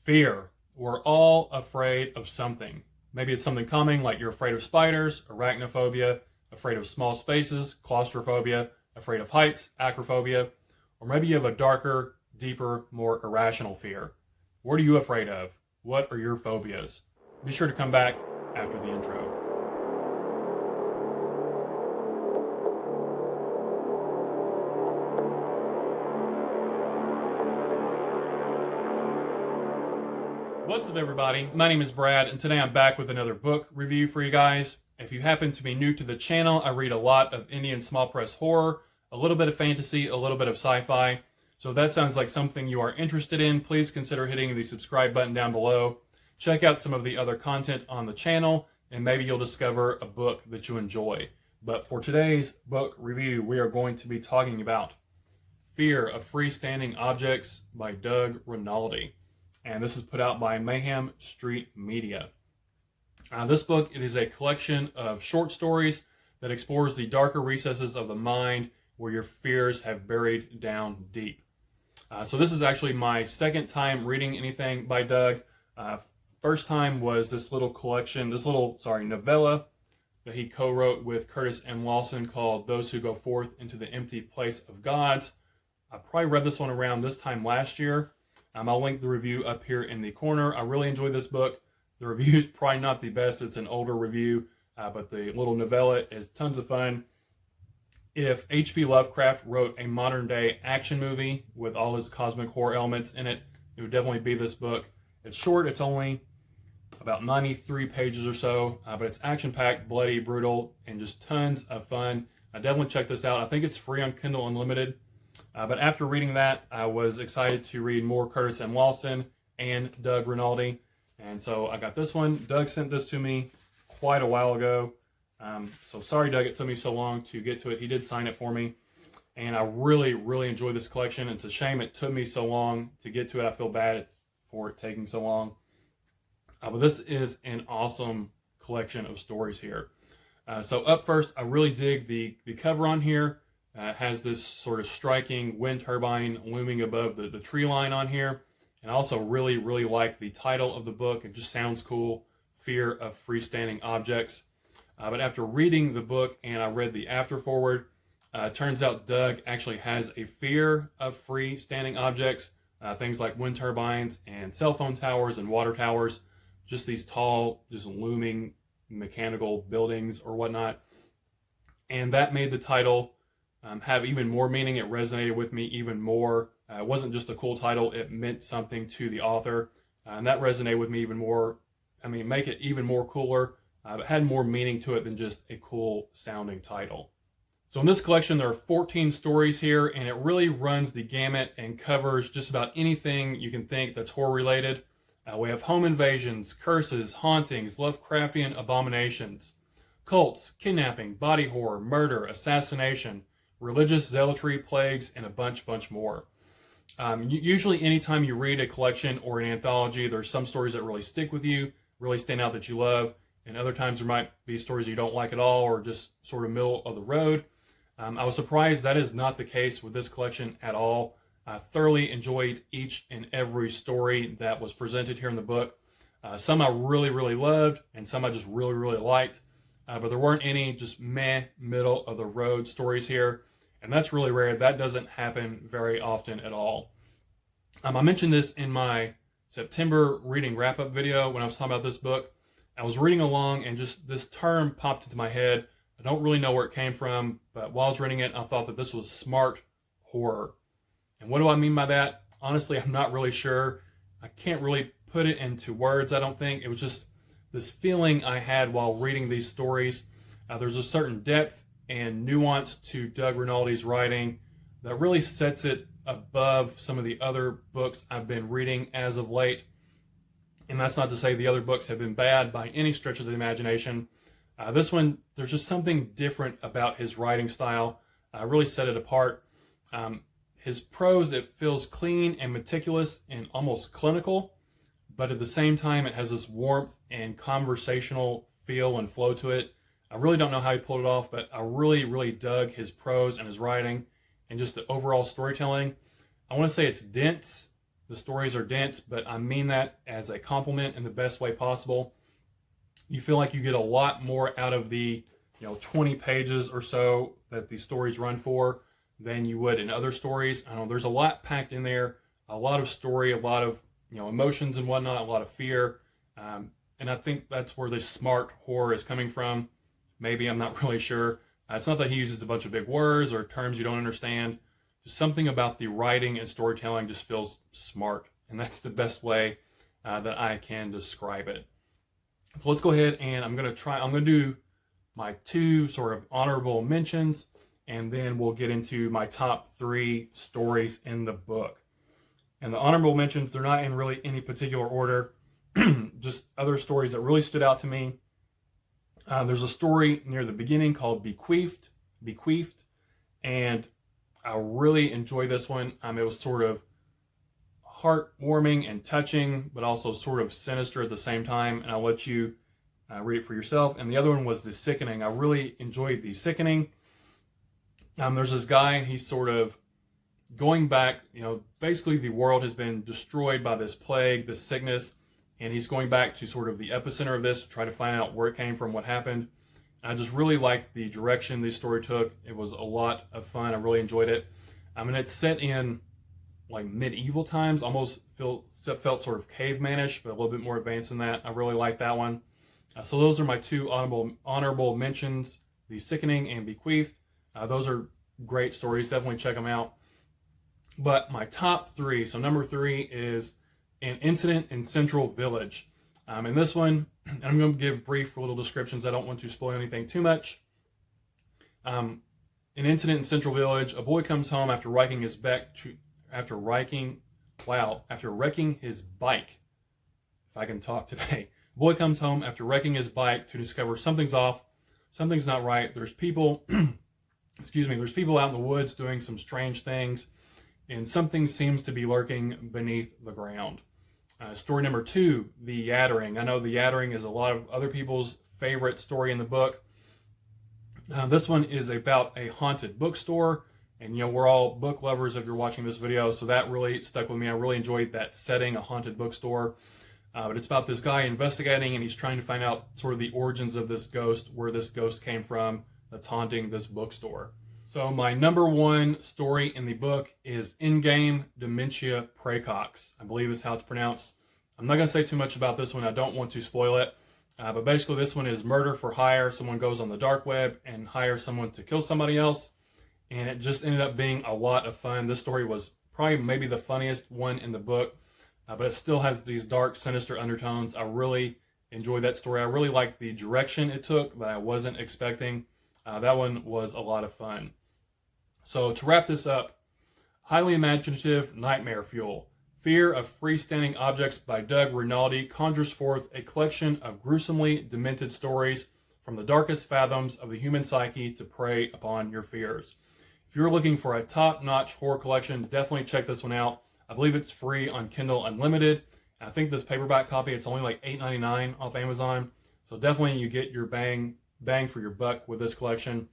Fear. We're all afraid of something. Maybe it's something coming, like you're afraid of spiders, arachnophobia, afraid of small spaces, claustrophobia, afraid of heights, acrophobia, or maybe you have a darker, deeper, more irrational fear. What are you afraid of? What are your phobias? Be sure to come back after the intro. What's up, everybody? My name is Brad, and today I'm back with another book review for you guys. If you happen to be new to the channel, I read a lot of Indian small press horror, a little bit of fantasy, a little bit of sci-fi. So if that sounds like something you are interested in, please consider hitting the subscribe button down below. Check out some of the other content on the channel, and maybe you'll discover a book that you enjoy. But for today's book review, we are going to be talking about Fear of Freestanding Objects by Doug Rinaldi. And this is put out by Mayhem Street Media. This book, it is a collection of short stories that explores the darker recesses of the mind where your fears have buried down deep. So this is actually my second time reading anything by Doug. First time was this little collection, novella that he co-wrote with Curtis M. Lawson called Those Who Go Forth into the Empty Place of Gods. I probably read this one around this time last year. I'll link the review up here in the corner. I really enjoyed this book. The review is probably not the best. It's an older review, but the little novella is tons of fun. If H.P. Lovecraft wrote a modern-day action movie with all his cosmic horror elements in it, it would definitely be this book. It's short. It's only about 93 pages or so, but it's action-packed, bloody, brutal, and just tons of fun. Definitely check this out. I think it's free on Kindle Unlimited. But after reading that, I was excited to read more Curtis M. Lawson and Doug Rinaldi. And so I got this one. Doug sent this to me quite a while ago. So sorry, Doug, it took me so long to get to it. He did sign it for me. And I really, really enjoyed this collection. It's a shame it took me so long to get to it. I feel bad for it taking so long. But this is an awesome collection of stories here. So up first, I really dig the cover on here. Has this sort of striking wind turbine looming above the tree line on here. And I also really, really like the title of the book. It just sounds cool, Fear of Freestanding Objects. But after reading the book and I read the afterforward, turns out Doug actually has a fear of freestanding objects, things like wind turbines and cell phone towers and water towers, just these tall, just looming mechanical buildings or whatnot. And that made the title have even more meaning. It resonated with me even more. It wasn't just a cool title, it meant something to the author. And that resonated with me even more. I mean, make it even more cooler. It had more meaning to it than just a cool sounding title. So in this collection, there are 14 stories here, and it really runs the gamut and covers just about anything you can think that's horror related. We have home invasions, curses, hauntings, Lovecraftian abominations, cults, kidnapping, body horror, murder, assassination, religious zealotry, plagues, and a bunch more. Usually anytime you read a collection or an anthology, there's some stories that really stick with you, really stand out that you love, and other times there might be stories you don't like at all or just sort of middle of the road. I was surprised that is not the case with this collection at all. I thoroughly enjoyed each and every story that was presented here in the book. Some I really, really loved, and some I just really, really liked. But there weren't any just middle of the road stories here. And that's really rare. That doesn't happen very often at all. I mentioned this in my September reading wrap-up video when I was talking about this book. I was reading along and just this term popped into my head. I don't really know where it came from, but while I was reading it, I thought that this was smart horror. And what do I mean by that? Honestly, I'm not really sure. I can't really put it into words, I don't think. It was just this feeling I had while reading these stories. There's a certain depth and nuance to Doug Rinaldi's writing that really sets it above some of the other books I've been reading as of late. And that's not to say the other books have been bad by any stretch of the imagination. This one, there's just something different about his writing style. Really set it apart. His prose, it feels clean and meticulous and almost clinical, but at the same time, it has this warmth and conversational feel and flow to it. I really don't know how he pulled it off, but I really, really dug his prose and his writing and just the overall storytelling. I want to say it's dense, The stories are dense, but I mean that as a compliment in the best way possible. You feel like you get a lot more out of the 20 pages or so that the stories run for than you would in other stories. I know there's a lot packed in there, a lot of story, a lot of emotions and whatnot, a lot of fear, and I think that's where this smart horror is coming from. Maybe, I'm not really sure. It's not that he uses a bunch of big words or terms you don't understand. Just something about the writing and storytelling just feels smart, and that's the best way that I can describe it. So let's go ahead and I'm going to do my 2 sort of honorable mentions, and then we'll get into my top 3 stories in the book. And the honorable mentions, they're not in really any particular order, just other stories that really stood out to me. There's a story near the beginning called Bequeathed, and I really enjoyed this one. It was sort of heartwarming and touching, but also sort of sinister at the same time, and I'll let you read it for yourself. And the other one was The Sickening. I really enjoyed The Sickening. There's this guy, he's sort of going back, basically the world has been destroyed by this plague, this sickness, and he's going back to sort of the epicenter of this to try to find out where it came from, what happened. And I just really liked the direction this story took. It was a lot of fun. I really enjoyed it. It's set in like medieval times, almost felt sort of cavemanish, but a little bit more advanced than that. I really like that one. So those are my 2 honorable mentions, The Sickening and Bequeathed. Those are great stories. Definitely check them out. But my top 3, so number 3 is An Incident in Central Village. And this one, and I'm going to give brief little descriptions. I don't want to spoil anything too much. An incident in Central Village. A boy comes home after wrecking his bike. After wrecking his bike. If I can talk today. A boy comes home after wrecking his bike to discover something's off, something's not right. There's people, there's people out in the woods doing some strange things, and something seems to be lurking beneath the ground. Story number 2, The Yattering. I know The Yattering is a lot of other people's favorite story in the book. This one is about a haunted bookstore, and we're all book lovers if you're watching this video, so that really stuck with me. I really enjoyed that setting, a haunted bookstore. But it's about this guy investigating, and he's trying to find out sort of the origins of this ghost, where this ghost came from that's haunting this bookstore. So my number 1 story in the book is In-Game Dementia Praecox, I believe is how it's pronounced. I'm not going to say too much about this one. I don't want to spoil it. But basically this one is murder for hire. Someone goes on the dark web and hires someone to kill somebody else. And it just ended up being a lot of fun. This story was probably maybe the funniest one in the book. But it still has these dark, sinister undertones. I really enjoyed that story. I really liked the direction it took that I wasn't expecting. That one was a lot of fun. So to wrap this up, highly imaginative nightmare fuel. Fear of Freestanding Objects by Doug Rinaldi conjures forth a collection of gruesomely demented stories from the darkest fathoms of the human psyche to prey upon your fears. If you're looking for a top-notch horror collection, definitely check this one out. I believe it's free on Kindle Unlimited. I think this paperback copy, it's only like $8.99 off Amazon. So definitely you get your bang for your buck with this collection.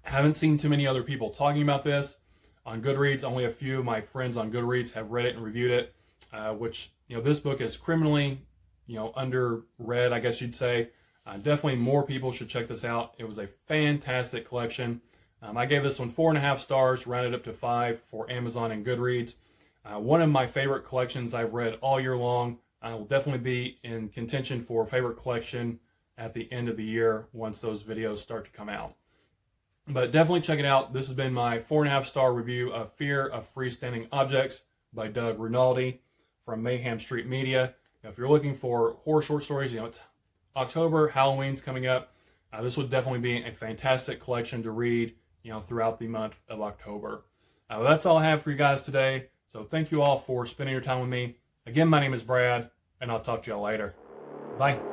Haven't seen too many other people talking about this on Goodreads. Only a few of my friends on Goodreads have read it and reviewed it, which, this book is criminally, underread, I guess you'd say. Definitely more people should check this out. It was a fantastic collection. I gave this one 4.5 stars, rounded up to 5 for Amazon and Goodreads. One of my favorite collections I've read all year long. I will definitely be in contention for favorite collection at the end of the year once those videos start to come out. But definitely check it out. This has been my 4.5 star review of Fear of Freestanding Objects by Doug Rinaldi from Mayhem Street Media. If you're looking for horror short stories, it's October, Halloween's coming up. This would definitely be a fantastic collection to read, throughout the month of October. That's all I have for you guys today. So thank you all for spending your time with me. Again, my name is Brad, and I'll talk to y'all later. Bye.